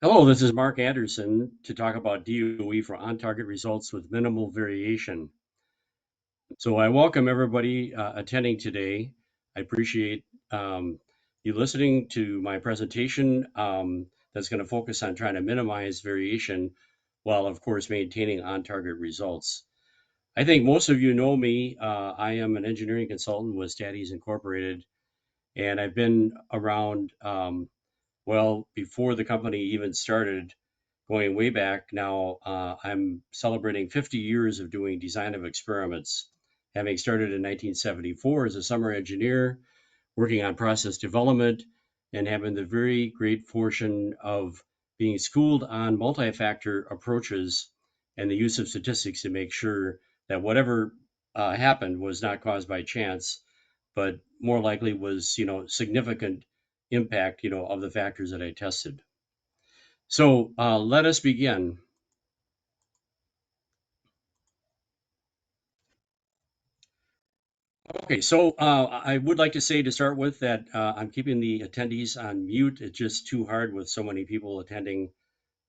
Hello, this is Mark Anderson to talk about DOE for on-target results with minimal variation. So I welcome everybody attending today. I appreciate you listening to my presentation that's going to focus on trying to minimize variation while, of course, maintaining on-target results. I think most of you know me. I am an engineering consultant with Statis Incorporated, and I've been around well, before the company even started, going way back now, I'm celebrating 50 years of doing design of experiments, having started in 1974 as a summer engineer, working on process development, and having the very great fortune of being schooled on multi-factor approaches and the use of statistics to make sure that whatever happened was not caused by chance, but more likely was, significant impact, of the factors that I tested. So let us begin. Okay, so I would like to say to start with that I'm keeping the attendees on mute. It's just too hard with so many people attending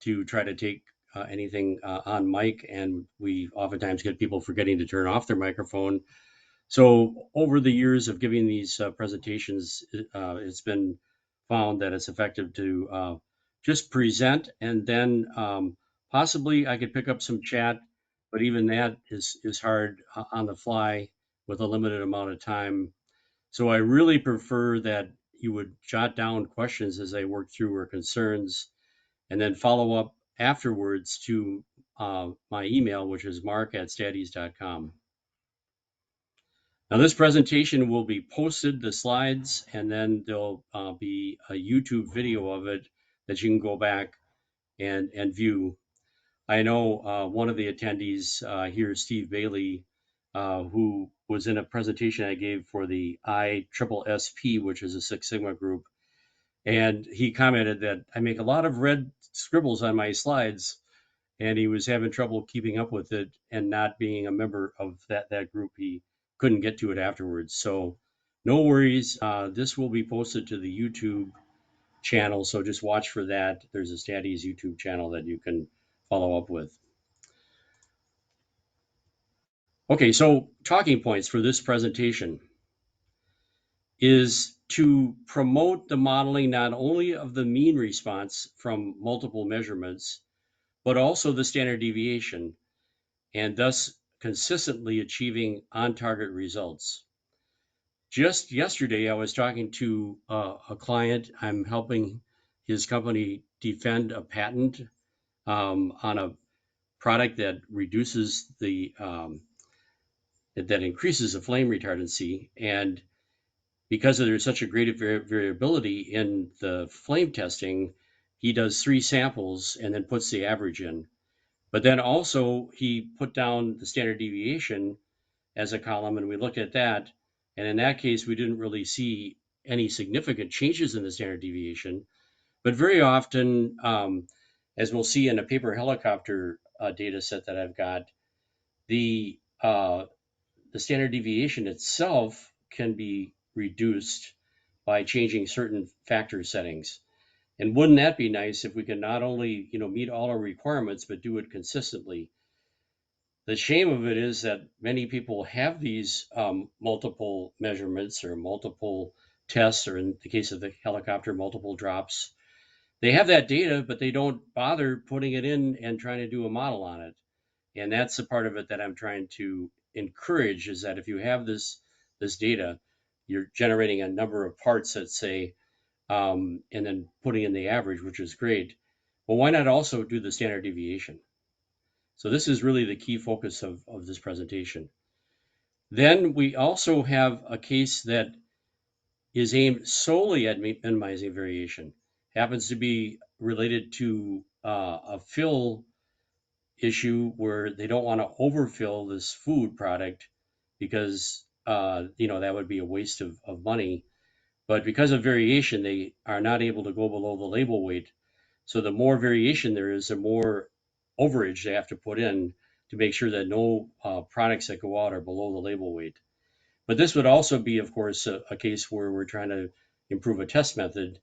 to try to take anything on mic, and we oftentimes get people forgetting to turn off their microphone. So over the years of giving these presentations, it's been found that it's effective to just present, and then possibly I could pick up some chat, but even that is hard on the fly with a limited amount of time. So I really prefer that you would jot down questions as I work through or concerns, and then follow up afterwards to my email, which is mark@staties.com. Now, this presentation will be posted, the slides, and then there'll be a YouTube video of it that you can go back and view. I know one of the attendees here, Steve Bailey, who was in a presentation I gave for the ISSSP, which is a Six Sigma group, and he commented that I make a lot of red scribbles on my slides, and he was having trouble keeping up with it, and not being a member of that group, he couldn't get to it afterwards. So no worries. This will be posted to the YouTube channel, so just watch for that. There's a Staties YouTube channel that you can follow up with. Okay, so talking points for this presentation is to promote the modeling not only of the mean response from multiple measurements, but also the standard deviation, and thus consistently achieving on-target results. Just yesterday, I was talking to a client. I'm helping his company defend a patent on a product that reduces that increases the flame retardancy. And because there's such a great variability in the flame testing, he does 3 samples and then puts the average in. But then also he put down the standard deviation as a column, and we looked at that. And in that case, we didn't really see any significant changes in the standard deviation. But very often, as we'll see in a paper helicopter data set that I've got, the uh, the standard deviation itself can be reduced by changing certain factor settings. And wouldn't that be nice if we could not only meet all our requirements but do it consistently? The shame of it is that many people have these multiple measurements or multiple tests, or in the case of the helicopter, multiple drops. They have that data, but they don't bother putting it in and trying to do a model on it. And that's the part of it that I'm trying to encourage, is that if you have this data, you're generating a number of parts that say, and then putting in the average, which is great. Well, why not also do the standard deviation? So this is really the key focus of this presentation. Then we also have a case that is aimed solely at minimizing variation. Happens to be related to a fill issue where they don't want to overfill this food product because that would be a waste of money. But because of variation, they are not able to go below the label weight. So the more variation there is, the more overage they have to put in to make sure that no products that go out are below the label weight. But this would also be, of course, a case where we're trying to improve a test method.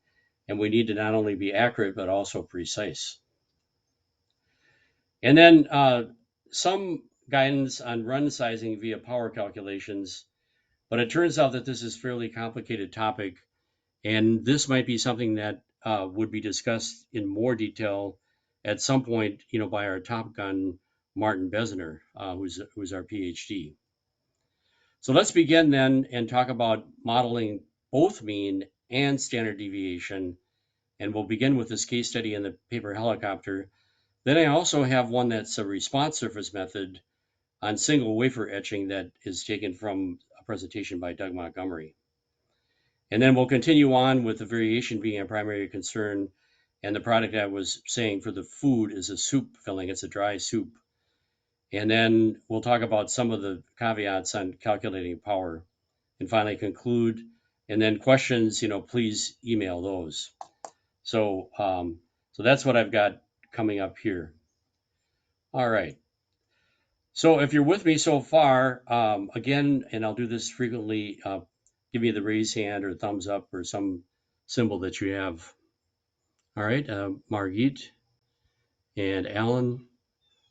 and we need to not only be accurate but also precise. And then some guidance on run sizing via power calculations, but it turns out that this is a fairly complicated topic, and this might be something that would be discussed in more detail at some point, by our top gun, Martin Besner, who's our PhD. So let's begin then and talk about modeling both mean and standard deviation. And we'll begin with this case study in the paper helicopter. Then I also have one that's a response surface method on single wafer etching that is taken from a presentation by Doug Montgomery. And then we'll continue on with the variation being a primary concern. And the product I was saying for the food is a soup filling, it's a dry soup. And then we'll talk about some of the caveats on calculating power and finally conclude. And then questions, please email those. So, so that's what I've got coming up here. All right. So if you're with me so far, again, and I'll do this frequently, give me the raise hand or thumbs up or some symbol that you have. All right, Margit and Alan,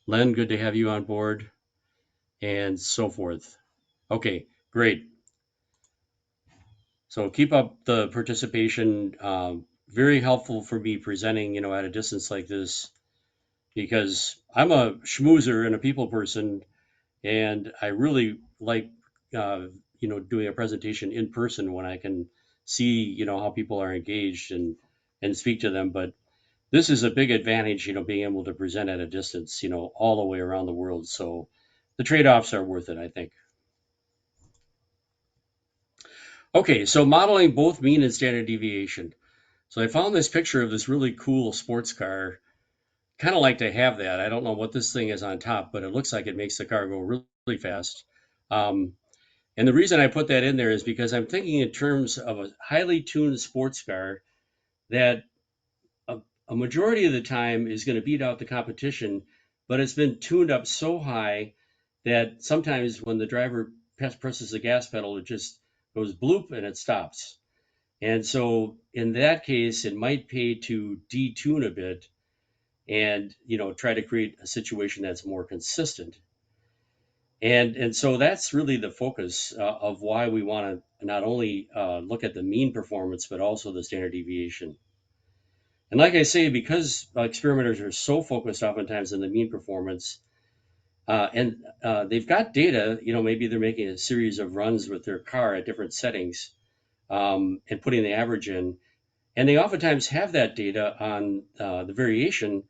Len, good to have you on board, and so forth. Okay, great. So keep up the participation. Very helpful for me presenting, at a distance like this, because I'm a schmoozer and a people person, and I really like, doing a presentation in person when I can see, how people are engaged and speak to them. But this is a big advantage, being able to present at a distance, all the way around the world. So the trade-offs are worth it, I think. Okay, so modeling both mean and standard deviation. So I found this picture of this really cool sports car. Kind of like to have that. I don't know what this thing is on top, but it looks like it makes the car go really, really fast. Um, and the reason I put that in there is because I'm thinking in terms of a highly tuned sports car that a majority of the time is going to beat out the competition, but it's been tuned up so high that sometimes when the driver presses the gas pedal, it just goes bloop and it stops. And so in that case, it might pay to detune a bit and try to create a situation that's more consistent. And so that's really the focus of why we want to not only look at the mean performance but also the standard deviation. And like I say, because experimenters are so focused oftentimes on the mean performance, and they've got data, maybe they're making a series of runs with their car at different settings and putting the average in. And they oftentimes have that data on the variation,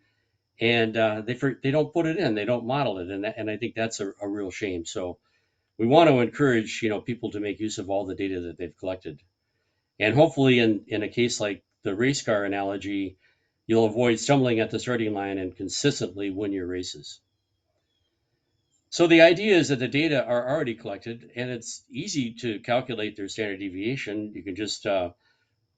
and they don't put it in, they don't model it, and I think that's a real shame. So we want to encourage people to make use of all the data that they've collected, and hopefully in a case like the race car analogy, you'll avoid stumbling at the starting line and consistently win your races. So the idea is that the data are already collected, and it's easy to calculate their standard deviation. You can just go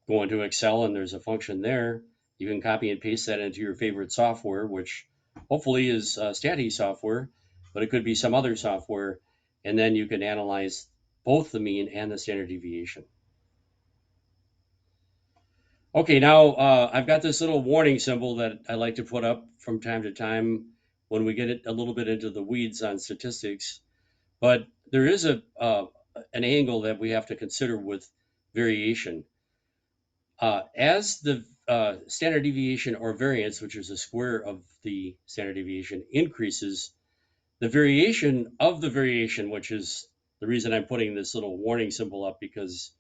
into Excel, and there's a function there. You can copy and paste that into your favorite software, which hopefully is Stati software, but it could be some other software. And then you can analyze both the mean and the standard deviation. Okay, now I've got this little warning symbol that I like to put up from time to time when we get it a little bit into the weeds on statistics. But there is an angle that we have to consider with variation. As the standard deviation or variance, which is the square of the standard deviation, increases, the variation of the variation, which is the reason I'm putting this little warning symbol up, because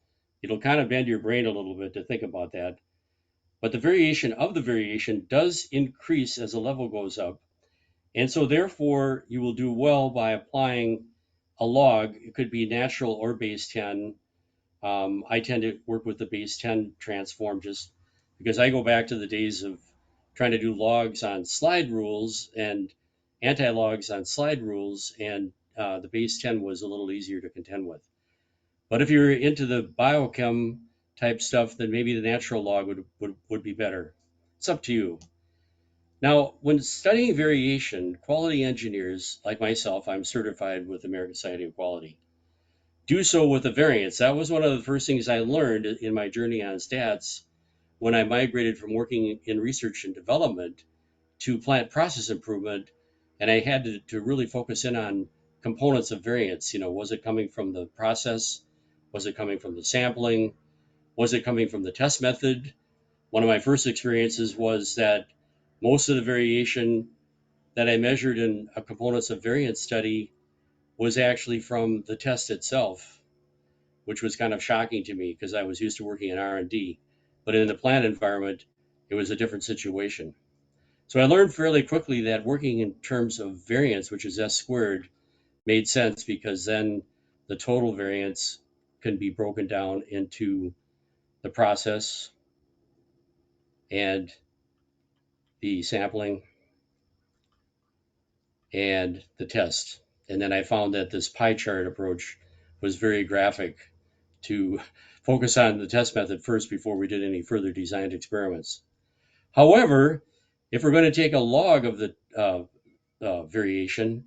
it'll kind of bend your brain a little bit to think about that. But the variation of the variation does increase as the level goes up. And so therefore, you will do well by applying a log. It could be natural or base 10. I tend to work with the base 10 transform just because I go back to the days of trying to do logs on slide rules and anti-logs on slide rules, and the base 10 was a little easier to contend with. But if you're into the biochem type stuff, then maybe the natural log would be better. It's up to you. Now, when studying variation, quality engineers like myself, I'm certified with American Society of Quality, do so with a variance. That was one of the first things I learned in my journey on stats when I migrated from working in research and development to plant process improvement, and I had to really focus in on components of variance. Was it coming from the process? Was it coming from the sampling? Was it coming from the test method? One of my first experiences was that most of the variation that I measured in a components of variance study was actually from the test itself, which was kind of shocking to me because I was used to working in R&D. But in the plant environment, it was a different situation. So I learned fairly quickly that working in terms of variance, which is S squared, made sense because then the total variance can be broken down into the process and the sampling and the test. And then I found that this pie chart approach was very graphic to focus on the test method first before we did any further designed experiments. However, if we're going to take a log of the variation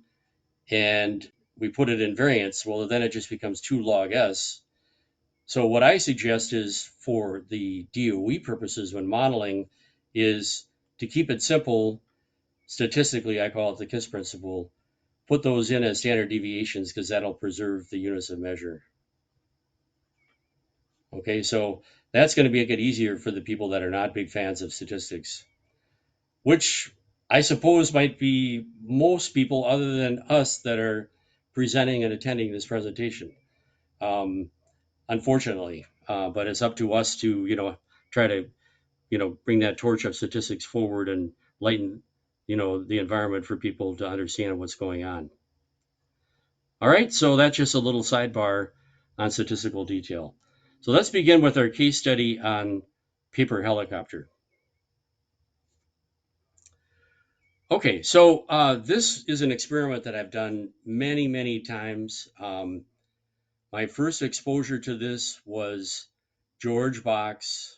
and we put it in variance, well, then it just becomes 2 log s. So what I suggest is for the DOE purposes when modeling is to keep it simple. Statistically, I call it the KISS principle. Put those in as standard deviations because that'll preserve the units of measure. Okay, so that's going to make it easier for the people that are not big fans of statistics, which I suppose might be most people other than us that are presenting and attending this presentation. Um, Unfortunately, but it's up to us to try to bring that torch of statistics forward and lighten the environment for people to understand what's going on. All right, so that's just a little sidebar on statistical detail. So let's begin with our case study on paper helicopter. Okay, so this is an experiment that I've done many, many times. My first exposure to this was George Box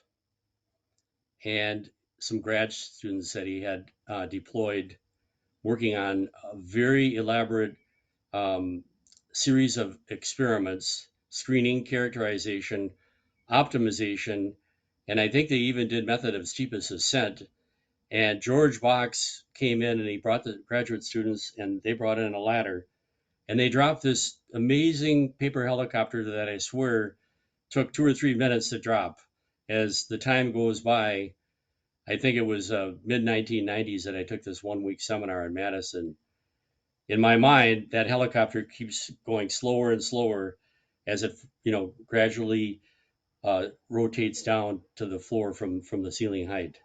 and some grad students that he had deployed working on a very elaborate um, series of experiments, screening, characterization, optimization, and I think they even did method of steepest ascent. And George Box came in and he brought the graduate students and they brought in a ladder and they dropped this amazing paper helicopter that I swear took 2 or 3 minutes to drop. As the time goes by, I think it was mid 1990s that I took this 1 week seminar in Madison. In my mind, that helicopter keeps going slower and slower as it, gradually rotates down to the floor from the ceiling height.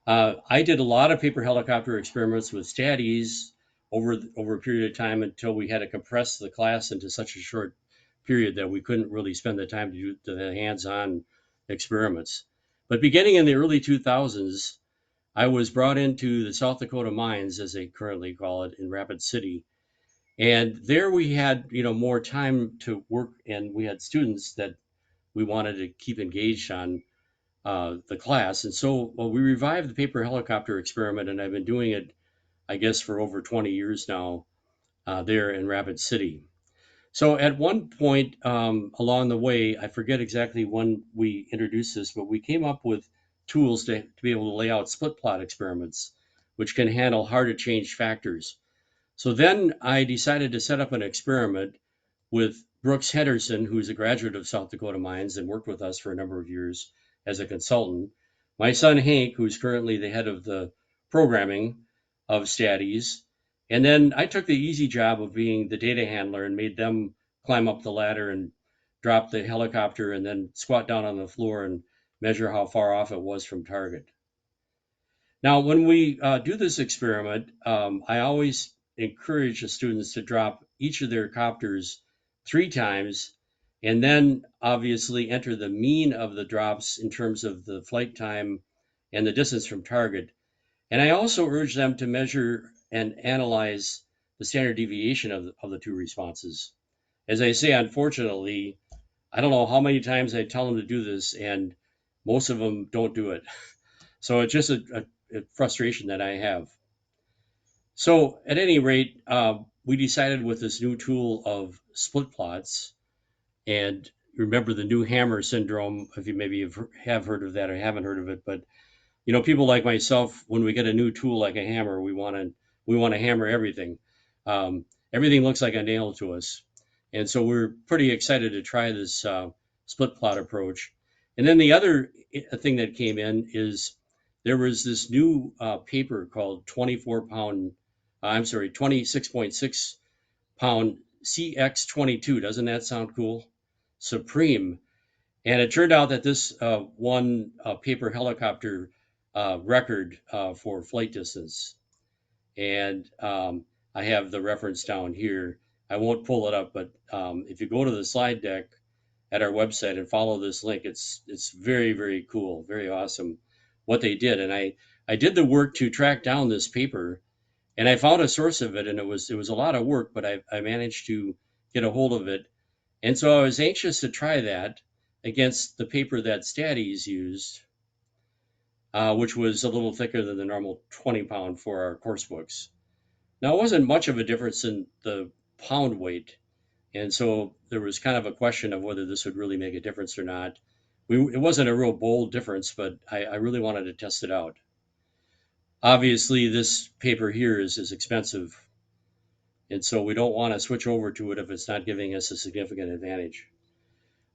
I did a lot of paper helicopter experiments with Statis over a period of time until we had to compress the class into such a short period that we couldn't really spend the time to do the hands-on experiments. But beginning in the early 2000s, I was brought into the South Dakota mines, as they currently call it, in Rapid City, and there we had more time to work, and we had students that we wanted to keep engaged on the class. And so we revived the paper helicopter experiment, and I've been doing it, I guess, for over 20 years now there in Rapid City. So at one point along the way, I forget exactly when we introduced this, but we came up with tools to be able to lay out split plot experiments, which can handle hard to change factors. So then I decided to set up an experiment with Brooks Henderson, who's a graduate of South Dakota Mines and worked with us for a number of years as a consultant. My son Hank, who's currently the head of the programming of Statis. And then I took the easy job of being the data handler and made them climb up the ladder and drop the helicopter and then squat down on the floor and measure how far off it was from target. Now, when we do this experiment, I always encourage the students to drop each of their copters 3 times and then obviously enter the mean of the drops in terms of the flight time and the distance from target. And I also urge them to measure and analyze the standard deviation of the two responses. As I say, unfortunately, I don't know how many times I tell them to do this, and most of them don't do it. So it's just a frustration that I have. So at any rate, we decided with this new tool of split plots, and remember the new hammer syndrome, if you maybe have heard of that or haven't heard of it. But people like myself, when we get a new tool like a hammer, we want to hammer everything. Um, Everything looks like a nail to us, and so we're pretty excited to try this split plot approach. And then the other thing that came in is there was this new paper called 24 pound. I'm sorry, 26.6 pound CX22. Doesn't that sound cool? Supreme. And it turned out that this won a paper helicopter record for flight distance. And I have the reference down here. I won't pull it up, but if you go to the slide deck at our website and follow this link, it's very, very cool, very awesome what they did. And I did the work to track down this paper, and I found a source of it, and it was a lot of work, but I managed to get a hold of it. And so I was anxious to try that against the paper that Statis used, which was a little thicker than the normal 20 pound for our course books. Now, it wasn't much of a difference in the pound weight, and so there was kind of a question of whether this would really make a difference or not. It wasn't a real bold difference, but I really wanted to test it out. Obviously, this paper here is expensive, and so we don't want to switch over to it if it's not giving us a significant advantage.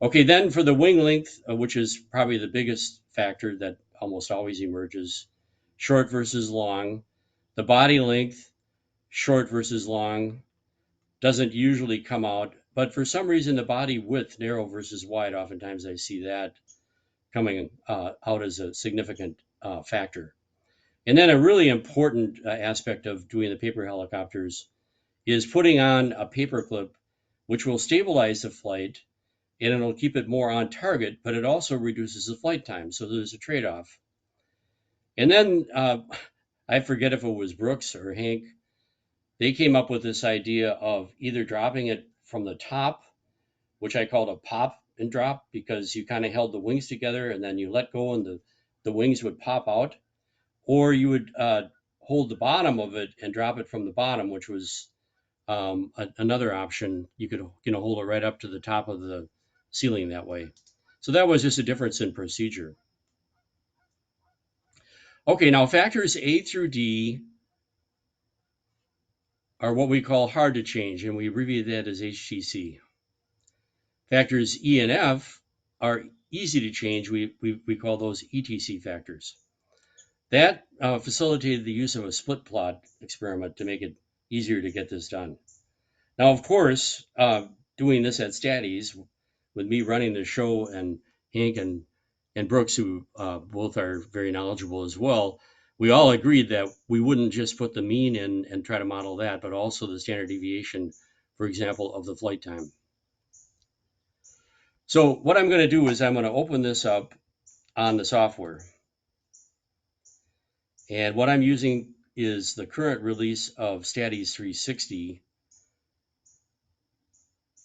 Okay, then for the wing length, which is probably the biggest factor that almost always emerges, short versus long. The body length, short versus long, doesn't usually come out, but for some reason the body width, narrow versus wide, oftentimes I see that coming out as a significant factor. And then a really important aspect of doing the paper helicopters is putting on a paper clip, which will stabilize the flight and it'll keep it more on target, but it also reduces the flight time. So there's a trade off. And then I forget if it was Brooks or Hank, they came up with this idea of either dropping it from the top, which I called a pop and drop because you kind of held the wings together and then you let go and the wings would pop out, or you would hold the bottom of it and drop it from the bottom, which was another option. You could hold it right up to the top of the ceiling that way. So that was just a difference in procedure. Okay, now factors A through D are what we call hard to change, and we abbreviate that as HTC. Factors E and F are easy to change. We call those ETC factors. That facilitated the use of a split plot experiment to make it easier to get this done. Now, of course, doing this at Statis, with me running the show and Hank and Brooks, who both are very knowledgeable as well, we all agreed that we wouldn't just put the mean in and try to model that, but also the standard deviation, for example, of the flight time. So what I'm going to do is I'm going to open this up on the software. And what I'm using is the current release of Statis 360.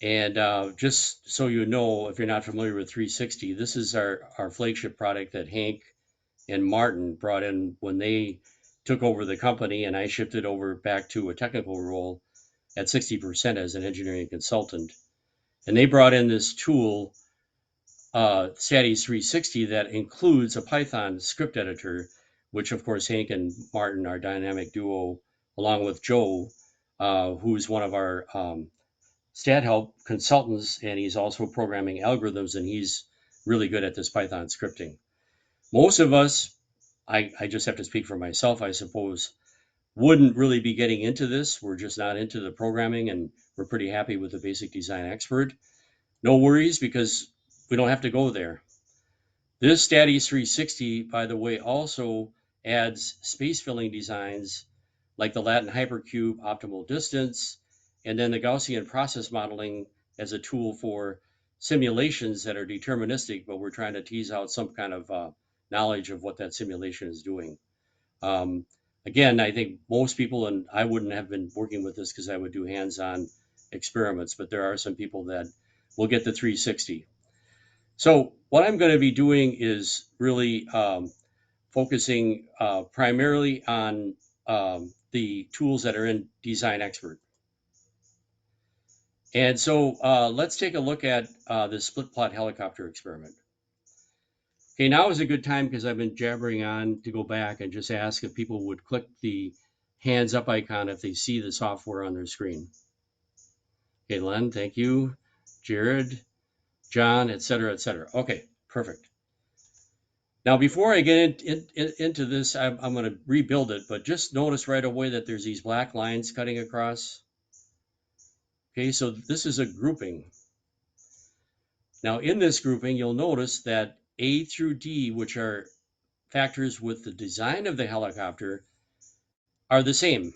And just so you know, if you're not familiar with 360, this is our flagship product that Hank and Martin brought in when they took over the company, and I shifted over back to a technical role at 60% as an engineering consultant. And they brought in this tool, Statis 360, that includes a Python script editor, which of course Hank and Martin, our dynamic duo, along with Joe, who's one of our stat help consultants, and he's also programming algorithms, and he's really good at this Python scripting. Most of us, I just have to speak for myself, I suppose, wouldn't really be getting into this. We're just not into the programming, and we're pretty happy with the basic design expert. No worries, because we don't have to go there. This Statis 360, by the way, also adds space filling designs like the Latin hypercube optimal distance, and then the Gaussian process modeling as a tool for simulations that are deterministic, but we're trying to tease out some kind of knowledge of what that simulation is doing. Um, Again, I think most people, and I wouldn't have been working with this because I would do hands-on experiments, but there are some people that will get the 360. So what I'm going to be doing is really focusing primarily on the tools that are in Design Expert. And so let's take a look at this split plot helicopter experiment. Okay, now is a good time because I've been jabbering on to go back and just ask if people would click the hands up icon if they see the software on their screen. Okay, Len, thank you. Jared, John, et cetera, et cetera. Okay, perfect. Now, before I get into this, I'm going to rebuild it, but just notice right away that there's these black lines cutting across. Okay, so this is a grouping. Now, in this grouping, you'll notice that A through D, which are factors with the design of the helicopter, are the same.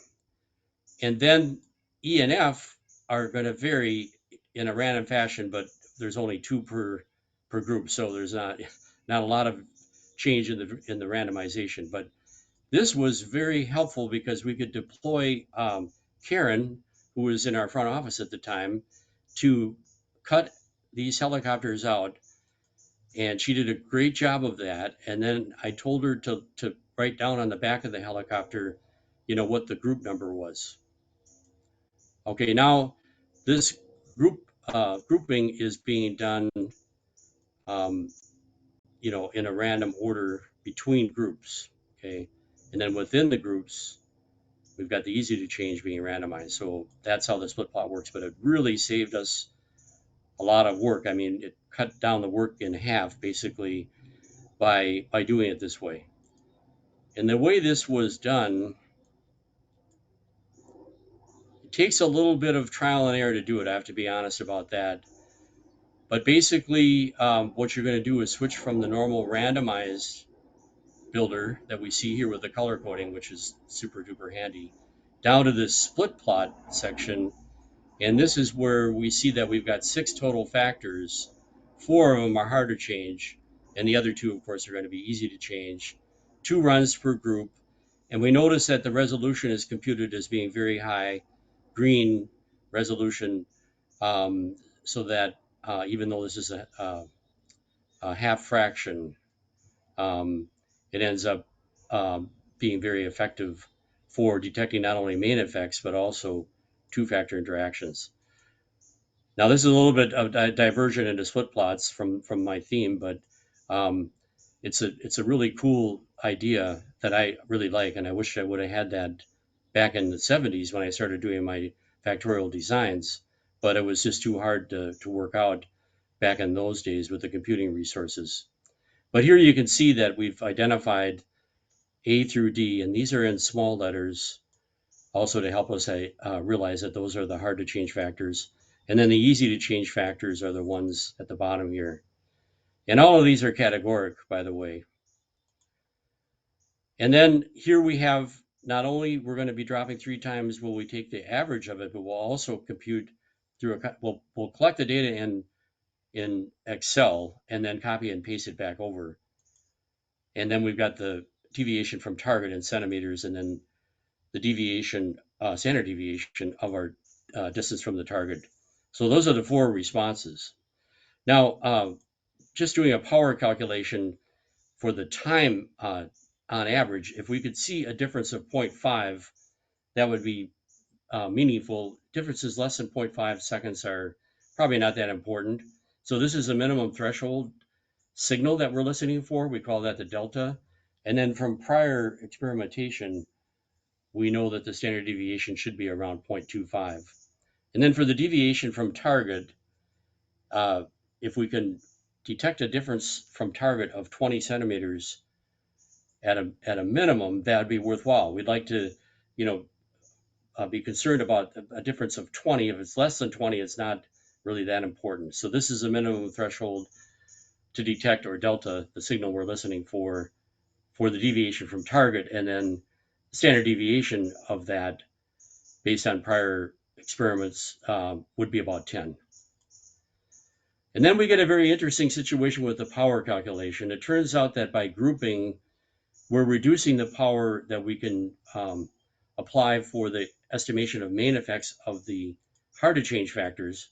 And then E and F are going to vary in a random fashion, but there's only two per group, so there's not a lot of change in the randomization. But this was very helpful because we could deploy Karen, who was in our front office at the time, to cut these helicopters out, and she did a great job of that. And then I told her to write down on the back of the helicopter, what the group number was. Okay, now this grouping is being done, um, in a random order between groups. Okay, and then within the groups, we've got the easy to change being randomized. So that's how the split plot works. But it really saved us a lot of work. I mean, it cut down the work in half basically by doing it this way. And the way this was done, it takes a little bit of trial and error to do it. I have to be honest about that. But basically, what you're going to do is switch from the normal randomized builder that we see here with the color coding, which is super duper handy, down to this split plot section. And this is where we see that we've got 6 total factors. 4 of them are hard to change, and the other 2, of course, are going to be easy to change. 2 runs per group. And we notice that the resolution is computed as being very high, green resolution, so that even though this is a half fraction, um, it ends up being very effective for detecting not only main effects, but also two-factor interactions. Now, this is a little bit of diversion into split plots from my theme, but um, it's a really cool idea that I really like, and I wish I would have had that back in the 70s when I started doing my factorial designs, but it was just too hard to work out back in those days with the computing resources. But here you can see that we've identified A through D, and these are in small letters also to help us realize that those are the hard to change factors. And then the easy to change factors are the ones at the bottom here. And all of these are categoric, by the way. And then here we have, not only we're going to be dropping 3 times will we take the average of it, but we'll also compute through we'll collect the data in Excel and then copy and paste it back over. And then we've got the deviation from target in centimeters, and then the deviation, standard deviation of our distance from the target. So those are the 4 responses. Now, just doing a power calculation for the time on average, if we could see a difference of 0.5, that would be meaningful. Differences less than 0.5 seconds are probably not that important. So this is a minimum threshold signal that we're listening for. We call that the delta. And then from prior experimentation, we know that the standard deviation should be around 0.25. And then for the deviation from target, if we can detect a difference from target of 20 centimeters at a minimum, that would be worthwhile. We'd like to, you know, be concerned about a difference of 20. If it's less than 20, it's not really that important. So this is a minimum threshold to detect, or delta, the signal we're listening for the deviation from target, and then standard deviation of that based on prior experiments would be about 10. And then we get a very interesting situation with the power calculation. It turns out that by grouping, we're reducing the power that we can apply for the estimation of main effects of the hard to change factors.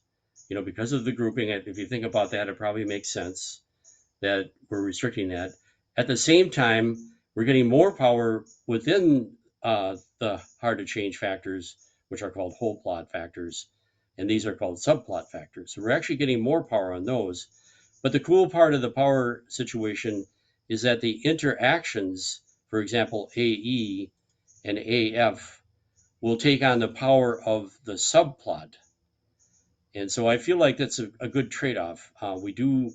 Because of the grouping, if you think about that, it probably makes sense that we're restricting that. At the same time, we're getting more power within the hard to change factors, which are called whole plot factors. and these are called subplot factors. So we're actually getting more power on those. But the cool part of the power situation is that the interactions, for example, AE and AF, will take on the power of the subplot. And so I feel like that's a good trade-off. We do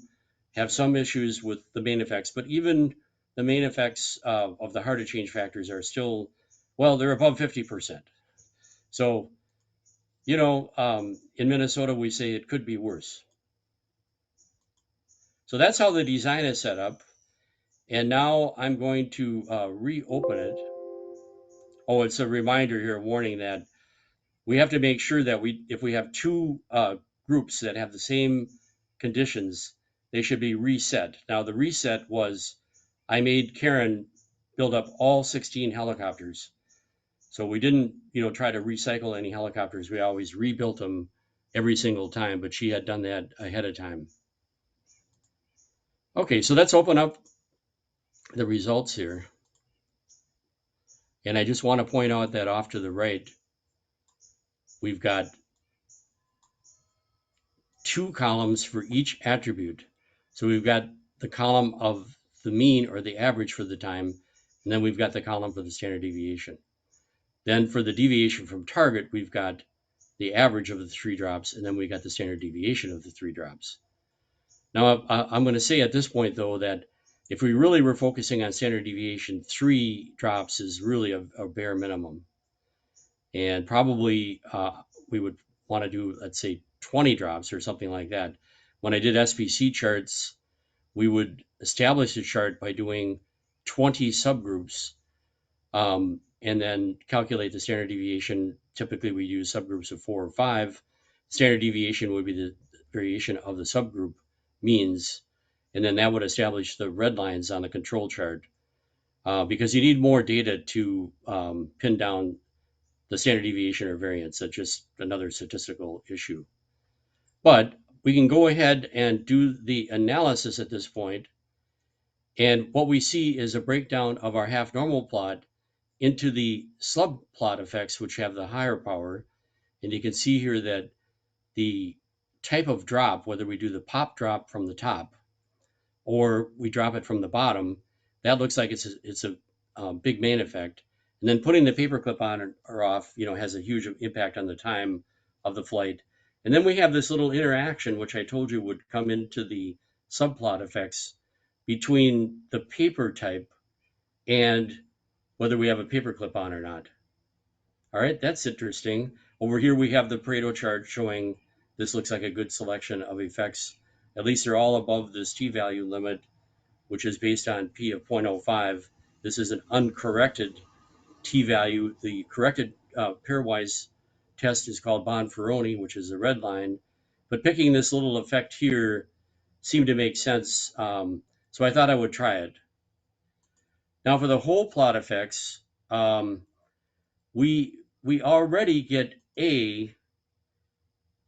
have some issues with the main effects, but even the main effects of the hard to change factors are still, well, they're above 50%. So, in Minnesota, we say it could be worse. So that's how the design is set up. And now I'm going to reopen it. Oh, it's a reminder here, warning that we have to make sure that if we have two groups that have the same conditions, they should be reset. Now, the reset was I made Karen build up all 16 helicopters. So we didn't, try to recycle any helicopters. We always rebuilt them every single time, but she had done that ahead of time. Okay, so let's open up the results here. And I just want to point out that off to the right, we've got two columns for each attribute. So we've got the column of the mean or the average for the time, and then we've got the column for the standard deviation. Then for the deviation from target, we've got the average of the 3 drops, and then we got the standard deviation of the 3 drops. Now, I'm going to say at this point, though, that if we really were focusing on standard deviation, 3 drops is really a bare minimum. And probably we would want to do, let's say, 20 drops or something like that. When I did SPC charts, we would establish a chart by doing 20 subgroups and then calculate the standard deviation. Typically, we use subgroups of 4 or 5. Standard deviation would be the variation of the subgroup means, and then that would establish the red lines on the control chart because you need more data to pin down the standard deviation or variance. That's just another statistical issue. But we can go ahead and do the analysis at this point. And what we see is a breakdown of our half normal plot into the subplot effects, which have the higher power. And you can see here that the type of drop, whether we do the pop drop from the top or we drop it from the bottom, that looks like it's a big main effect. And then putting the paperclip on or off, has a huge impact on the time of the flight. And then we have this little interaction, which I told you would come into the subplot effects between the paper type and whether we have a paperclip on or not. All right, that's interesting. Over here we have the Pareto chart showing this looks like a good selection of effects. At least they're all above this t-value limit, which is based on p of 0.05. This is an uncorrected t-value. The corrected pairwise test is called Bonferroni, which is the red line. But picking this little effect here seemed to make sense, so I thought I would try it. Now for the whole plot effects, we already get A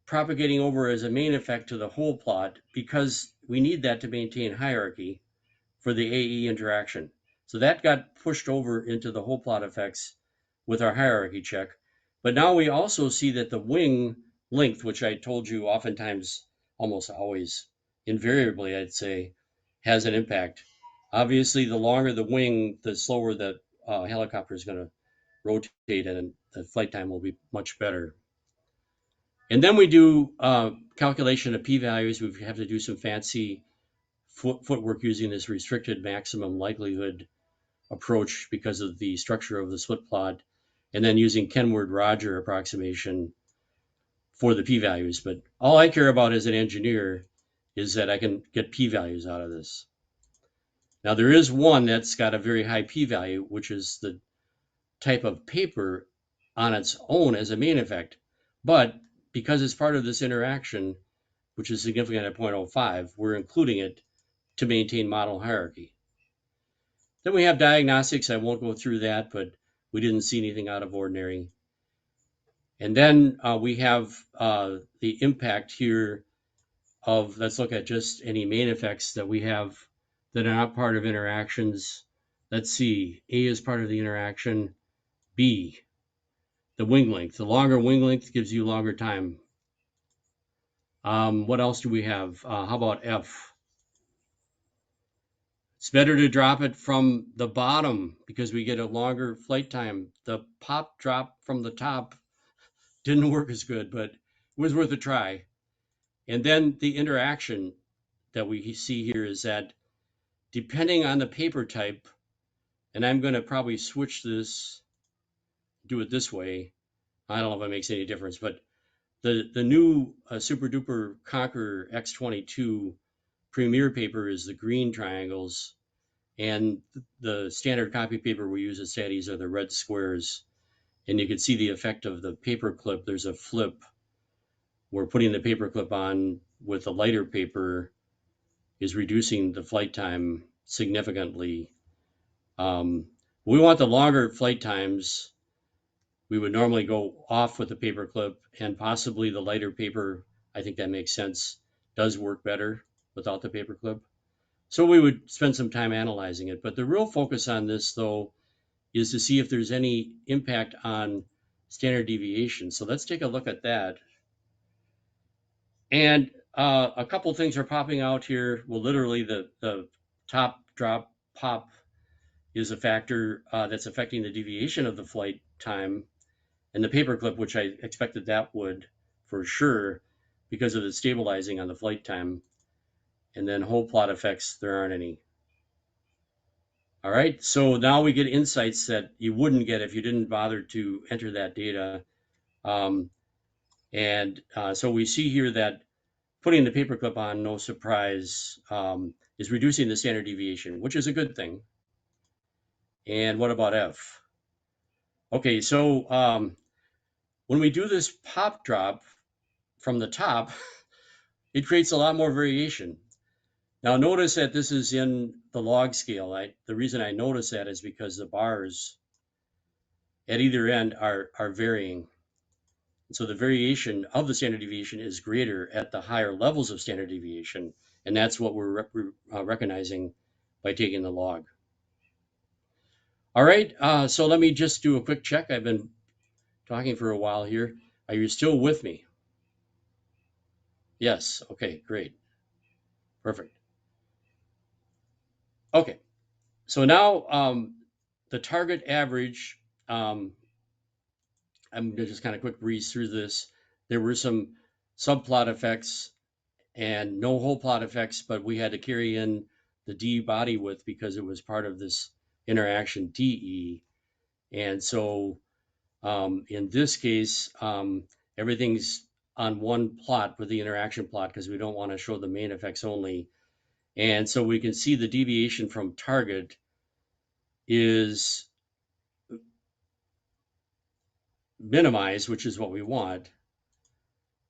propagating over as a main effect to the whole plot because we need that to maintain hierarchy for the AE interaction. So that got pushed over into the whole plot effects with our hierarchy check. But now we also see that the wing length, which I told you oftentimes, almost always, invariably, I'd say, has an impact. Obviously, the longer the wing, the slower the helicopter is going to rotate and the flight time will be much better. And then we do calculation of p-values. We have to do some fancy footwork using this restricted maximum likelihood approach because of the structure of the split plot, and then using Kenward-Roger approximation for the p-values. But all I care about as an engineer is that I can get p-values out of this. Now there is one that's got a very high p-value, which is the type of paper on its own as a main effect. But because it's part of this interaction, which is significant at 0.05, we're including it to maintain model hierarchy. Then we have diagnostics. I won't go through that, but we didn't see anything out of ordinary. And then we have the impact here of, let's look at just any main effects that we have that are not part of interactions. Let's see, A is part of the interaction. B, the wing length. The longer wing length gives you longer time. What else do we have? How about F? It's better to drop it from the bottom because we get a longer flight time. The pop drop from the top didn't work as good, but it was worth a try. And then the interaction that we see here is that depending on the paper type, and I'm going to probably switch this, do it this way. I don't know if it makes any difference, but the new Super Duper Conqueror X22 Premier paper is the green triangles, and the standard copy paper we use at Staties are the red squares. And you can see the effect of the paper clip. There's a flip. We're putting the paper clip on with a lighter paper is reducing the flight time significantly. We want the longer flight times. We would normally go off with the paper clip and possibly the lighter paper. I think that makes sense. Does work better without the paper clip. So we would spend some time analyzing it. But the real focus on this, though, is to see if there's any impact on standard deviation. So let's take a look at that. And a couple things are popping out here. Well, literally the top drop pop is a factor that's affecting the deviation of the flight time, and the paperclip, which I expected that would for sure because of the stabilizing on the flight time. And then whole plot effects, there aren't any. All right, so now we get insights that you wouldn't get if you didn't bother to enter that data. So we see here that putting the paperclip on, no surprise, is reducing the standard deviation, which is a good thing. And what about F? Okay, so when we do this pop drop from the top, it creates a lot more variation. Now notice that this is in the log scale. The reason I notice that is because the bars at either end are varying. So the variation of the standard deviation is greater at the higher levels of standard deviation, and that's what we're recognizing by taking the log. All right, so let me just do a quick check. I've been talking for a while here. Are you still with me? Yes, okay, great, perfect. Okay, so now the target average, I'm gonna just kind of quick breeze through this. There were some subplot effects and no whole plot effects, but we had to carry in the D body width because it was part of this interaction DE. And so in this case, everything's on one plot with the interaction plot because we don't want to show the main effects only. And so we can see the deviation from target is minimized, which is what we want,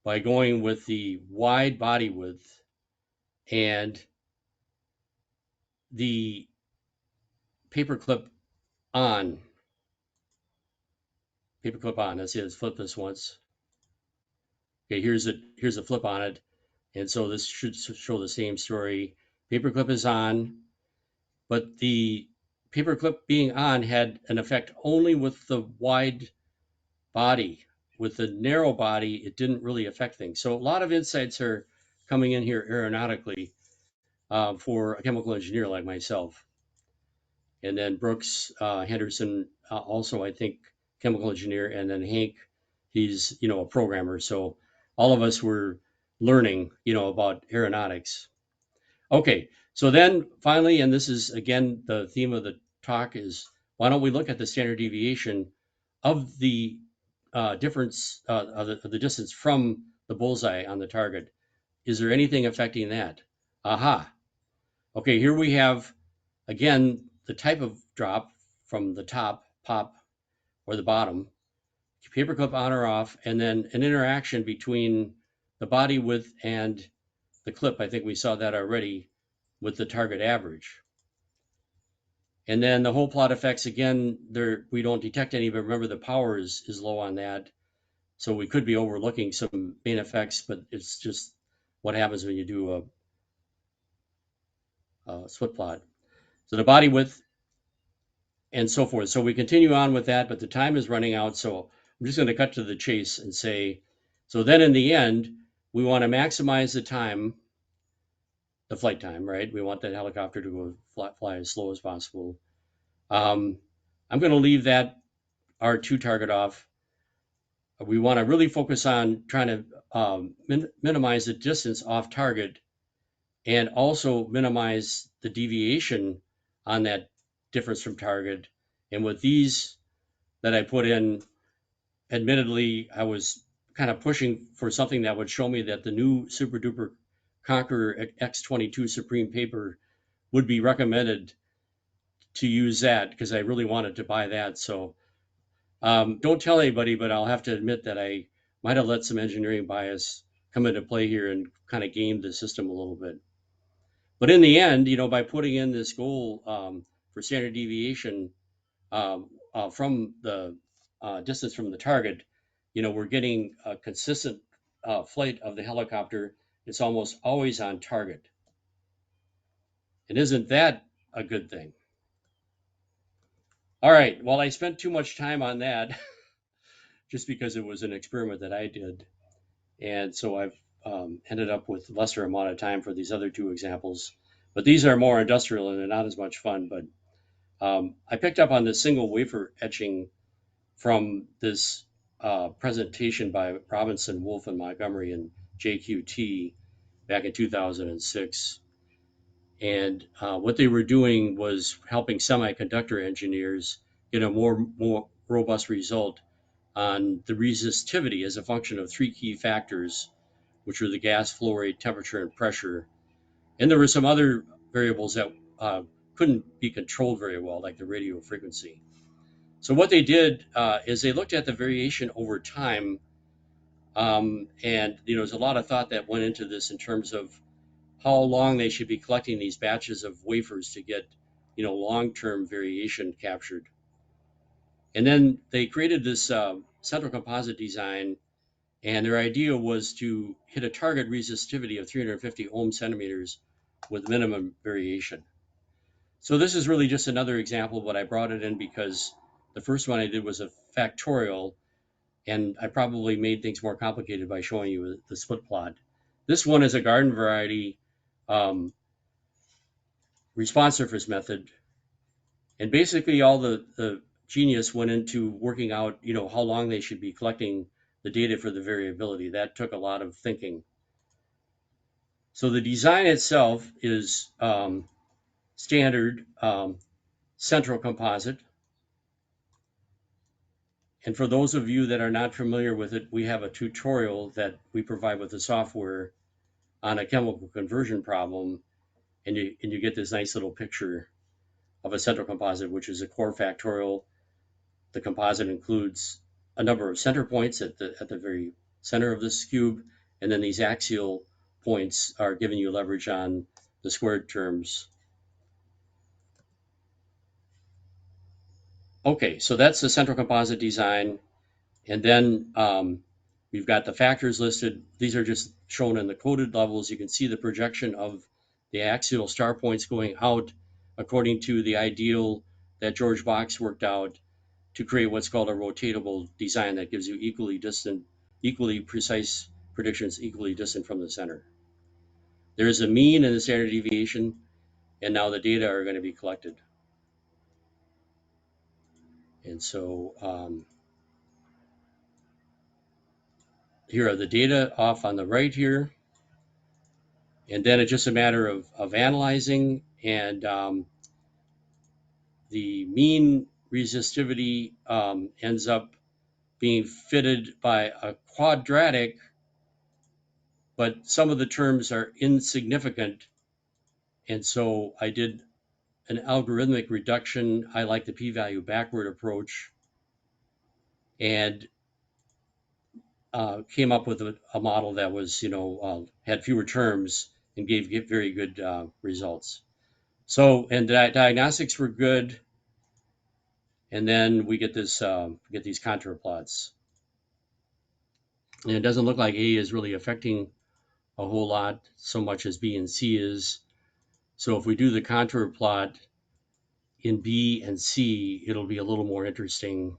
by going with the wide body width and the paperclip on. Paperclip on. Let's see, let's flip this once. Okay, here's a flip on it. And so this should show the same story. Paperclip is on, but the paperclip being on had an effect only with the wide body. With the narrow body, it didn't really affect things. So a lot of insights are coming in here aeronautically for a chemical engineer like myself. And then Brooks Henderson, also I think chemical engineer, and then Hank, he's a programmer. So all of us were learning about aeronautics. Okay, so then finally, and this is again the theme of the talk, is why don't we look at the standard deviation of the difference of the distance from the bullseye on the target? Is there anything affecting that? Aha. Okay, here we have again the type of drop from the top, pop, or the bottom, paperclip on or off, and then an interaction between the body width and the clip. I think we saw that already with the target average. And then the whole plot effects, again, there we don't detect any, but remember the power is low on that. So we could be overlooking some main effects, but it's just what happens when you do a split plot. So the body width and so forth. So we continue on with that, but the time is running out. So I'm just going to cut to the chase and say, so then in the end, we want to maximize the time, the flight time, right? We want that helicopter to go fly as slow as possible. Um, I'm going to leave that R2 target off. We want to really focus on trying to minimize the distance off target and also minimize the deviation on that difference from target. And with these that I put in, admittedly, I was kind of pushing for something that would show me that the new Super Duper Conqueror X22 Supreme paper would be recommended to use that because I really wanted to buy that. So don't tell anybody, but I'll have to admit that I might have let some engineering bias come into play here and kind of game the system a little bit. But in the end, by putting in this goal for standard deviation from the distance from the target, we're getting a consistent flight of the helicopter. It's almost always on target. And isn't that a good thing? All right. Well, I spent too much time on that just because it was an experiment that I did. And so I've ended up with lesser amount of time for these other two examples. But these are more industrial and they're not as much fun. But I picked up on the single wafer etching from this presentation by Robinson, Wolf, and Montgomery in JQT back in 2006. And what they were doing was helping semiconductor engineers get a more robust result on the resistivity as a function of three key factors, which were the gas flow rate, temperature, and pressure. And there were some other variables that couldn't be controlled very well, like the radio frequency. So what they did is they looked at the variation over time, and there's a lot of thought that went into this in terms of how long they should be collecting these batches of wafers to get long-term variation captured. And then they created this central composite design, and their idea was to hit a target resistivity of 350 ohm centimeters with minimum variation. So this is really just another example, but I brought it in because the first one I did was a factorial, and I probably made things more complicated by showing you the split plot. This one is a garden variety um, response surface method, and basically all the genius went into working out, how long they should be collecting the data for the variability. That took a lot of thinking. So the design itself is standard central composite. And for those of you that are not familiar with it, we have a tutorial that we provide with the software on a chemical conversion problem, and you get this nice little picture of a central composite, which is a core factorial. The composite includes a number of center points at the very center of this cube, and then these axial points are giving you leverage on the squared terms. Okay, so that's the central composite design. And then we've got the factors listed. These are just shown in the coded levels. You can see the projection of the axial star points going out according to the ideal that George Box worked out to create what's called a rotatable design that gives you equally precise predictions, equally distant from the center. There is a mean and a standard deviation, and now the data are going to be collected. And so here are the data off on the right here. And then it's just a matter of analyzing, and the mean resistivity ends up being fitted by a quadratic, but some of the terms are insignificant. And so I did an algorithmic reduction. I like the p-value backward approach, and came up with a model that was, had fewer terms and gave very good results. So, and diagnostics were good. And then we get these contour plots. And it doesn't look like A is really affecting a whole lot so much as B and C is. So if we do the contour plot in B and C, it'll be a little more interesting.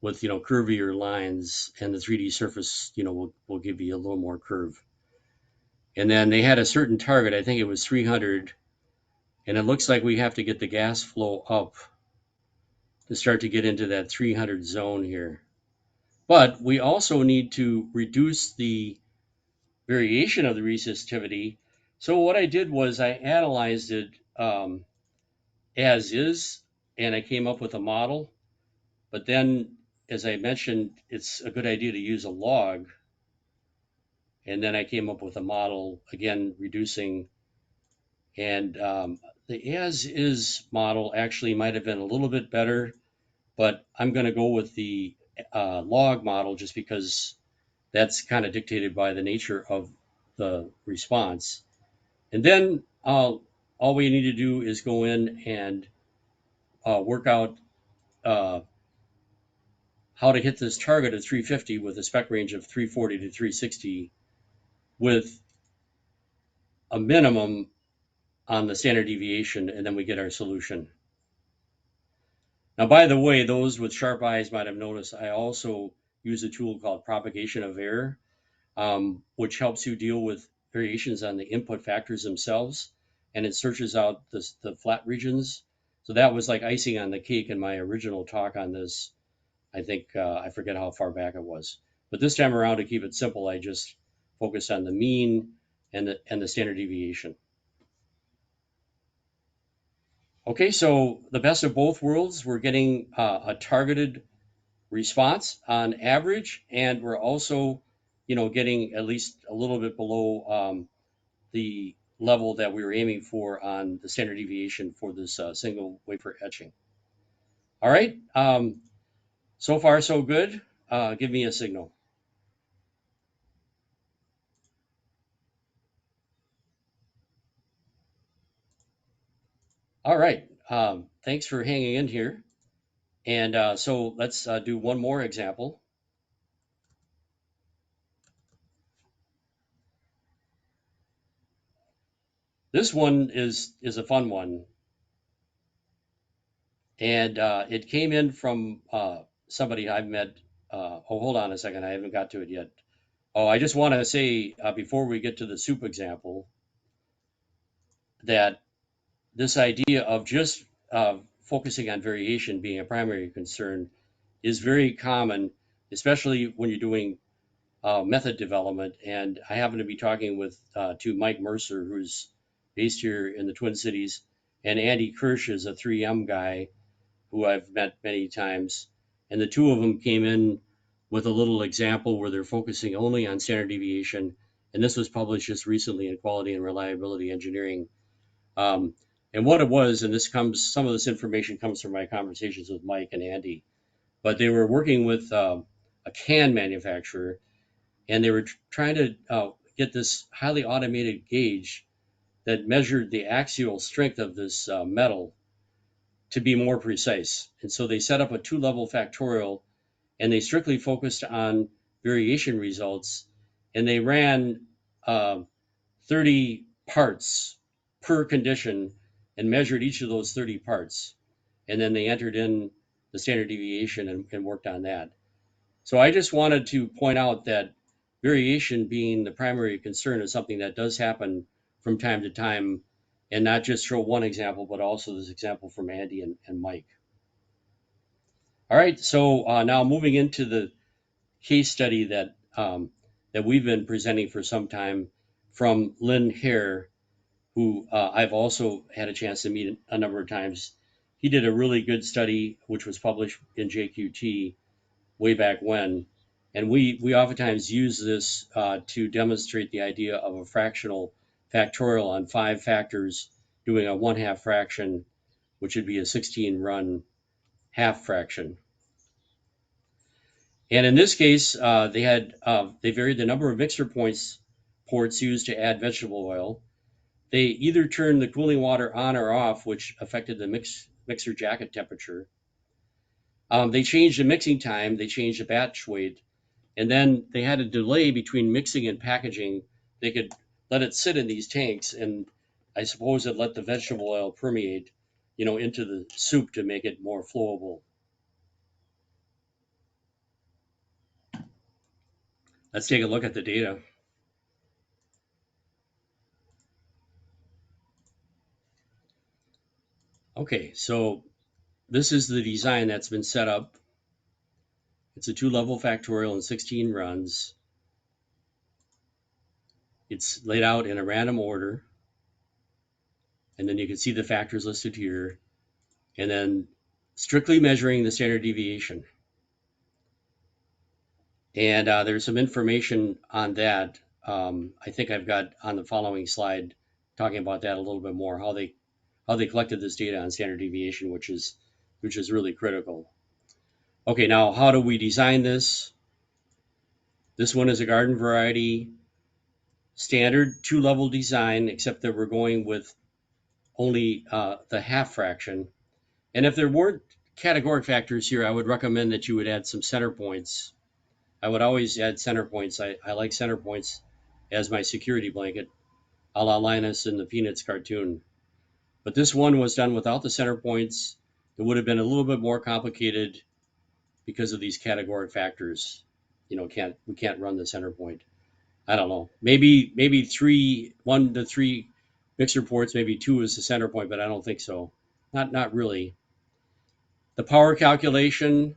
with curvier lines, and the 3D surface will give you a little more curve. And then they had a certain target, I think it was 300, and it looks like we have to get the gas flow up to start to get into that 300 zone here. But we also need to reduce the variation of the resistivity. So what I did was I analyzed it as is, and I came up with a model. But then, as I mentioned, it's a good idea to use a log. And then I came up with a model, again, reducing. And the as is model actually might have been a little bit better, but I'm going to go with the log model just because that's kind of dictated by the nature of the response. And then all we need to do is go in and work out uh, how to hit this target of 350 with a spec range of 340 to 360 with a minimum on the standard deviation, and then we get our solution. Now, by the way, those with sharp eyes might have noticed I also use a tool called propagation of error, which helps you deal with variations on the input factors themselves, and it searches out the flat regions. So that was like icing on the cake in my original talk on this. I think I forget how far back it was, but this time around to keep it simple, I just focused on the mean and the standard deviation. Okay, so the best of both worlds, we're getting a targeted response on average, and we're also, getting at least a little bit below the level that we were aiming for on the standard deviation for this single wafer etching. All right, so far so good. Give me a signal. All right, thanks for hanging in here. And so let's do one more example. This one is a fun one, and it came in from somebody I've met. Oh, hold on a second, I haven't got to it yet. Oh, I just want to say before we get to the soup example that this idea of just focusing on variation being a primary concern is very common, especially when you're doing method development. And I happen to be talking with to Mike Mercer, who's based here in the Twin Cities, and Andy Kirsch is a 3M guy who I've met many times. And the two of them came in with a little example where they're focusing only on standard deviation. And this was published just recently in Quality and Reliability Engineering. Um, and what it was, and some of this information comes from my conversations with Mike and Andy, but they were working with a can manufacturer, and they were trying to get this highly automated gauge that measured the axial strength of this metal to be more precise. And so they set up a two-level factorial, and they strictly focused on variation results, and they ran 30 parts per condition and measured each of those 30 parts. And then they entered in the standard deviation and worked on that. So I just wanted to point out that variation being the primary concern is something that does happen from time to time, and not just show one example, but also this example from Andy and Mike. All right, so now moving into the case study that we've been presenting for some time from Lynn Hare, who I've also had a chance to meet a number of times. He did a really good study, which was published in JQT way back when. And we oftentimes use this to demonstrate the idea of a fractional factorial on 5 factors doing a 1/2 fraction, which would be a 16 run half fraction. And in this case, they varied the number of mixer ports used to add vegetable oil. They either turned the cooling water on or off, which affected the mixer jacket temperature. They changed the mixing time. They changed the batch weight, and then they had a delay between mixing and packaging. They could let it sit in these tanks, and I suppose it let the vegetable oil permeate, into the soup to make it more flowable. Let's take a look at the data. Okay, so this is the design that's been set up. It's a 2-level factorial and 16 runs. It's laid out in a random order, and then you can see the factors listed here, and then strictly measuring the standard deviation. And there's some information on that. I think I've got on the following slide talking about that a little bit more, how they collected this data on standard deviation, which is really critical. Okay, now how do we design this? This one is a garden variety standard 2-level design, except that we're going with only the half fraction. And if there weren't categoric factors here, I would recommend that you would add some center points. I would always add center points. I like center points as my security blanket, a la Linus in the Peanuts cartoon. But this one was done without the center points. It would have been a little bit more complicated because of these categoric factors. We can't run the center point. I don't know. Maybe 1 to 3 mixer ports, maybe 2 is the center point, but I don't think so. Not really. The power calculation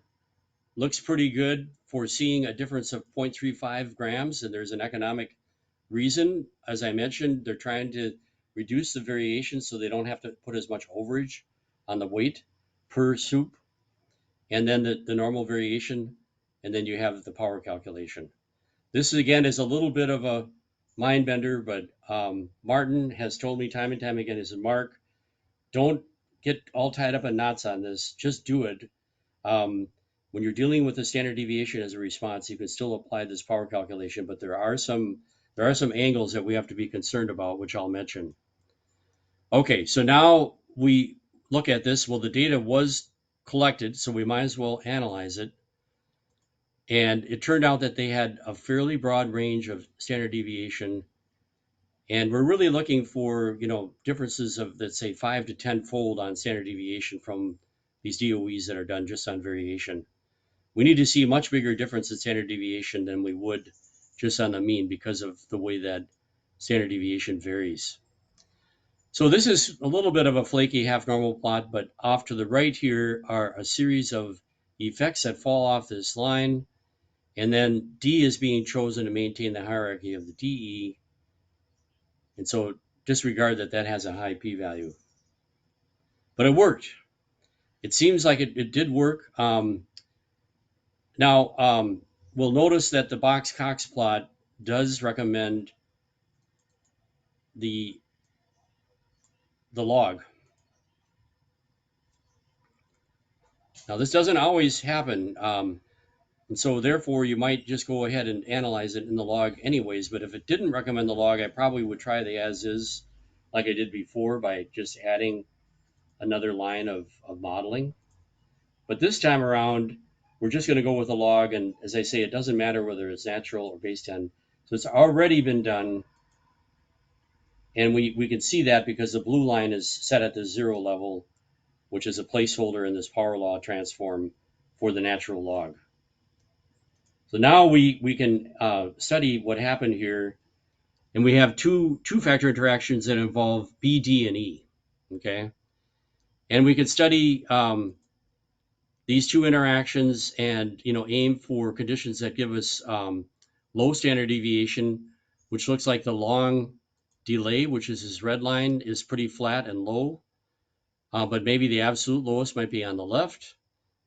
looks pretty good for seeing a difference of 0.35 grams, and there's an economic reason. As I mentioned, they're trying to reduce the variation so they don't have to put as much overage on the weight per soup, and then the normal variation, and then you have the power calculation. This again is a little bit of a mind bender, but Martin has told me time and time again, he said, Mark, don't get all tied up in knots on this. Just do it. When you're dealing with the standard deviation as a response, you can still apply this power calculation, but there are some angles that we have to be concerned about, which I'll mention. Okay, so now we look at this. Well, the data was collected, so we might as well analyze it. And it turned out that they had a fairly broad range of standard deviation. And we're really looking for, differences of, let's say, 5 to 10 fold on standard deviation from these DOEs that are done just on variation. We need to see a much bigger difference in standard deviation than we would just on the mean because of the way that standard deviation varies. So this is a little bit of a flaky half normal plot, but off to the right here are a series of effects that fall off this line. And then D is being chosen to maintain the hierarchy of the DE. And so disregard that has a high p-value. But it worked. It seems like it did work. Now, we'll notice that the Box-Cox plot does recommend the log. Now, this doesn't always happen. And so therefore, you might just go ahead and analyze it in the log anyways. But if it didn't recommend the log, I probably would try the as is like I did before by just adding another line of modeling. But this time around, we're just going to go with a log. And as I say, it doesn't matter whether it's natural or base 10. So it's already been done. And we can see that because the blue line is set at the 0 level, which is a placeholder in this power law transform for the natural log. So now we can study what happened here. And we have two factor interactions that involve B, D, and E. Okay. And we could study these two interactions and aim for conditions that give us low standard deviation, which looks like the long delay, which is this red line, is pretty flat and low. But maybe the absolute lowest might be on the left.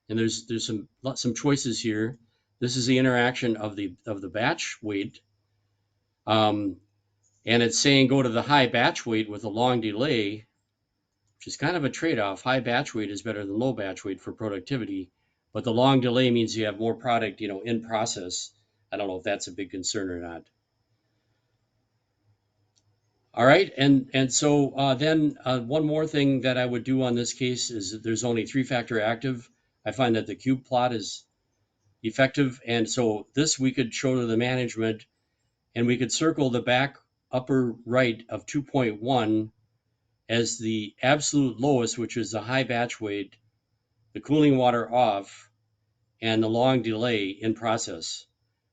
And there's some choices here. This is the interaction of the batch weight. And it's saying go to the high batch weight with a long delay, which is kind of a trade-off. High batch weight is better than low batch weight for productivity, but the long delay means you have more product, in process. I don't know if that's a big concern or not. All right, and so then one more thing that I would do on this case is that there's only 3-factor active. I find that the cube plot is effective, and so this we could show to the management, and we could circle the back upper right of 2.1 as the absolute lowest, which is the high batch weight, the cooling water off, and the long delay in process.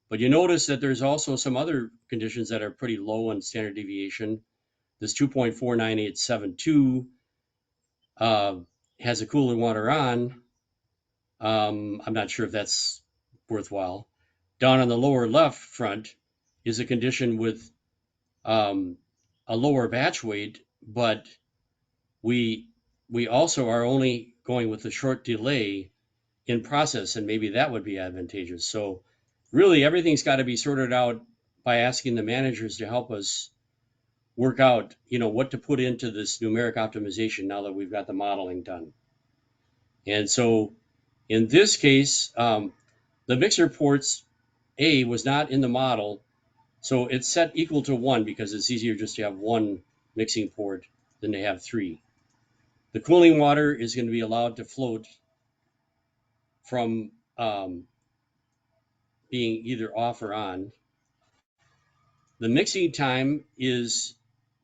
But you notice that there's also some other conditions that are pretty low in standard deviation. This 2.49872 has a cooling water on. I'm not sure if that's worthwhile. Down on the lower left front is a condition with um, a lower batch weight, but we we also are only going with a short delay in process, and maybe that would be advantageous. So really everything's got to be sorted out by asking the managers to help us work out, what to put into this numeric optimization now that we've got the modeling done. And so in this case, the mixer ports A was not in the model, so it's set equal to 1 because it's easier just to have one mixing port than to have 3. The cooling water is going to be allowed to float from being either off or on. The mixing time is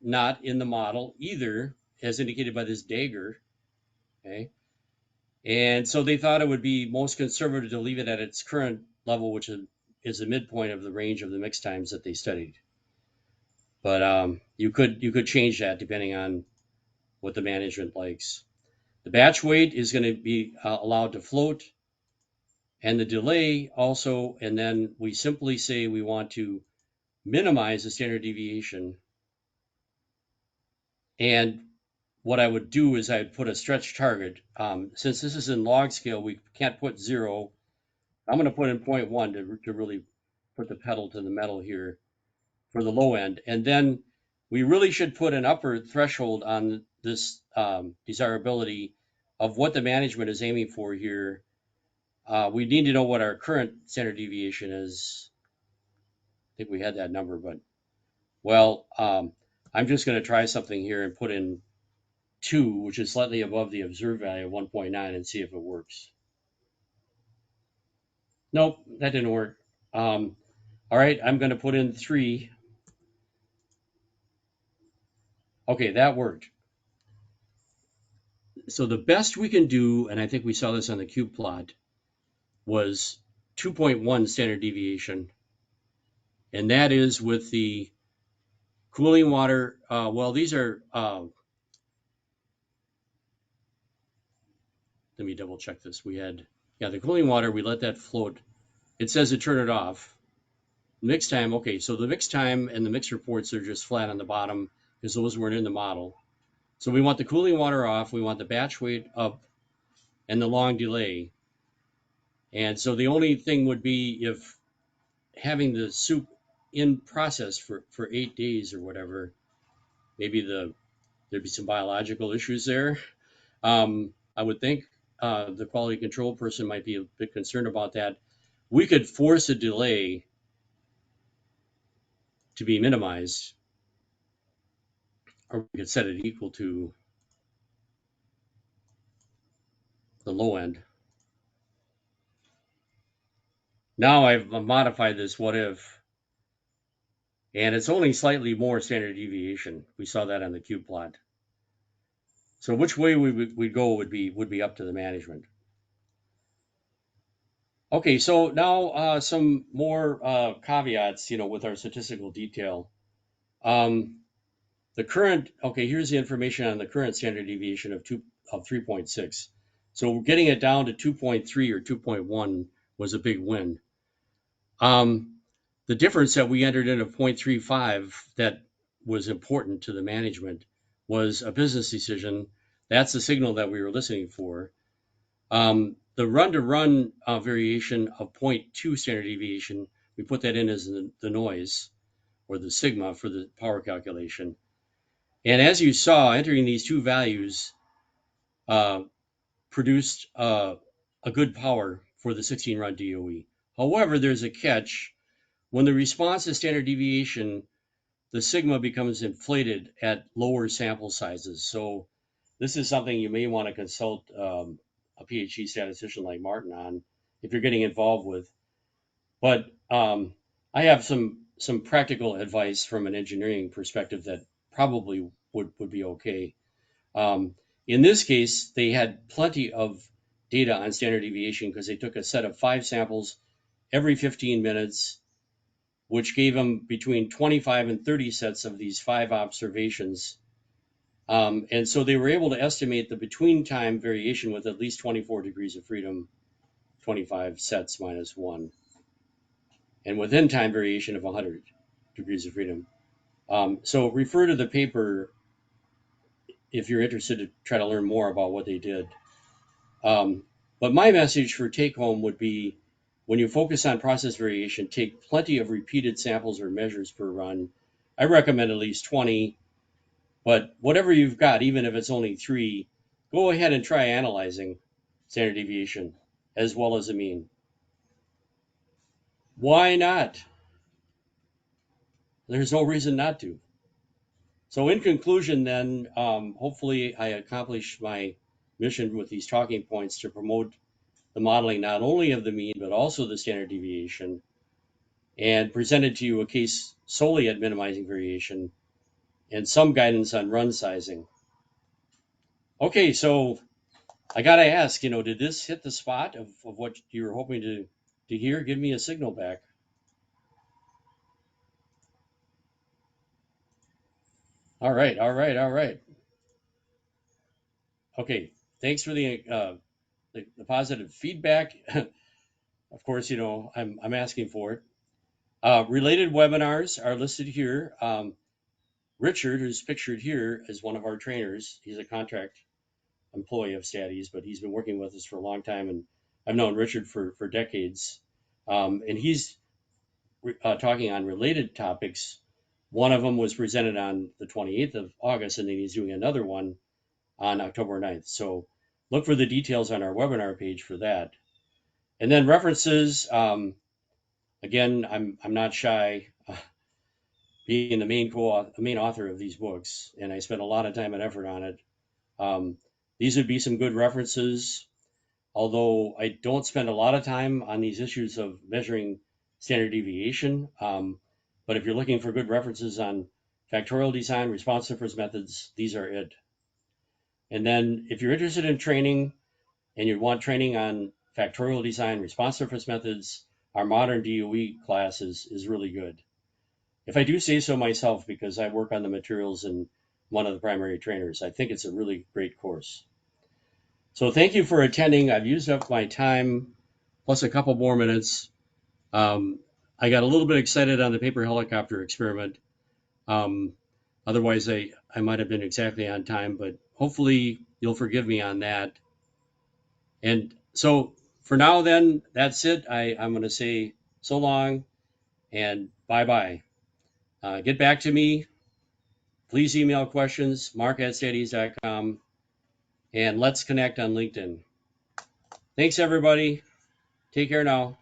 not in the model either, as indicated by this dagger. Okay. And so they thought it would be most conservative to leave it at its current level, which is the midpoint of the range of the mix times that they studied. But you could change that depending on what the management likes. The batch weight is going to be allowed to float, and the delay also. And then we simply say we want to minimize the standard deviation. And what I would do is I'd put a stretch target. Since this is in log scale, we can't put 0. I'm going to put in 0.1 to really put the pedal to the metal here for the low end. And then we really should put an upper threshold on this desirability of what the management is aiming for here. We need to know what our current standard deviation is. I think we had that number, but well, I'm just going to try something here and put in 2, which is slightly above the observed value of 1.9, and see if it works. Nope, that didn't work. All right, I'm going to put in 3. Okay, that worked. So the best we can do, and I think we saw this on the cube plot, was 2.1 standard deviation. And that is with the cooling water. Well, these are, let me double check this. We had, yeah, the cooling water, we let that float. It says to turn it off. Mix time, okay, so the mix time and the mix reports are just flat on the bottom because those weren't in the model. So we want the cooling water off, we want the batch weight up, and the long delay. And so the only thing would be if having the soup in process for 8 days or whatever, maybe there'd be some biological issues there. I would think the quality control person might be a bit concerned about that. We could force a delay to be minimized, or we could set it equal to the low end. Now I've modified this what if, and it's only slightly more standard deviation. We saw that on the cube plot. So which way we'd go would be up to the management. Okay, so now some more caveats, with our statistical detail. Um, the current, okay, here's the information on the current standard deviation of 3.6. So getting it down to 2.3 or 2.1 was a big win. The difference that we entered in of 0.35 that was important to the management was a business decision. That's the signal that we were listening for. The run-to-run variation of 0.2 standard deviation, we put that in as the noise or the sigma for the power calculation. And as you saw, entering these two values produced a good power for the 16-run DOE. However, there's a catch. When the response to standard deviation, the sigma becomes inflated at lower sample sizes. So this is something you may want to consult a PhD statistician like Martin on if you're getting involved with. But I have some practical advice from an engineering perspective that probably would be okay. In this case, they had plenty of data on standard deviation because they took a set of 5 samples every 15 minutes which gave them between 25 and 30 sets of these 5 observations. And so they were able to estimate the between time variation with at least 24 degrees of freedom, 25 sets minus 1, and within time variation of 100 degrees of freedom. So refer to the paper if you're interested to try to learn more about what they did. But my message for take home would be, when you focus on process variation, take plenty of repeated samples or measures per run. I recommend at least 20, but whatever you've got, even if it's only 3, go ahead and try analyzing standard deviation as well as a mean. Why not? There's no reason not to. So in conclusion then, hopefully I accomplished my mission with these talking points to promote the modeling not only of the mean, but also the standard deviation, and presented to you a case solely at minimizing variation and some guidance on run sizing. Okay, so I got to ask, did this hit the spot of what you were hoping to hear? Give me a signal back. All right, all right, all right. Okay, thanks for the positive feedback. Of course, I'm asking for it. Related webinars are listed here. Richard, who's pictured here, is one of our trainers. He's a contract employee of Staties, but he's been working with us for a long time, and I've known Richard for decades. And he's talking on related topics. One of them was presented on the 28th of August, and then he's doing another one on October 9th. So look for the details on our webinar page for that. And then references. Again, I'm not shy. Being the main author of these books, and I spent a lot of time and effort on it. These would be some good references, although I don't spend a lot of time on these issues of measuring standard deviation. But if you're looking for good references on factorial design, response difference methods, these are it. And then if you're interested in training and you want training on factorial design, response difference methods, our modern DOE class is really good. If I do say so myself, because I work on the materials and one of the primary trainers, I think it's a really great course. So thank you for attending. I've used up my time, plus a couple more minutes. I got a little bit excited on the paper helicopter experiment. Um, Otherwise, I might have been exactly on time, but hopefully you'll forgive me on that. And so for now, then, that's it. I'm going to say so long and bye-bye. Get back to me. Please email questions, mark@staties.com, and let's connect on LinkedIn. Thanks, everybody. Take care now.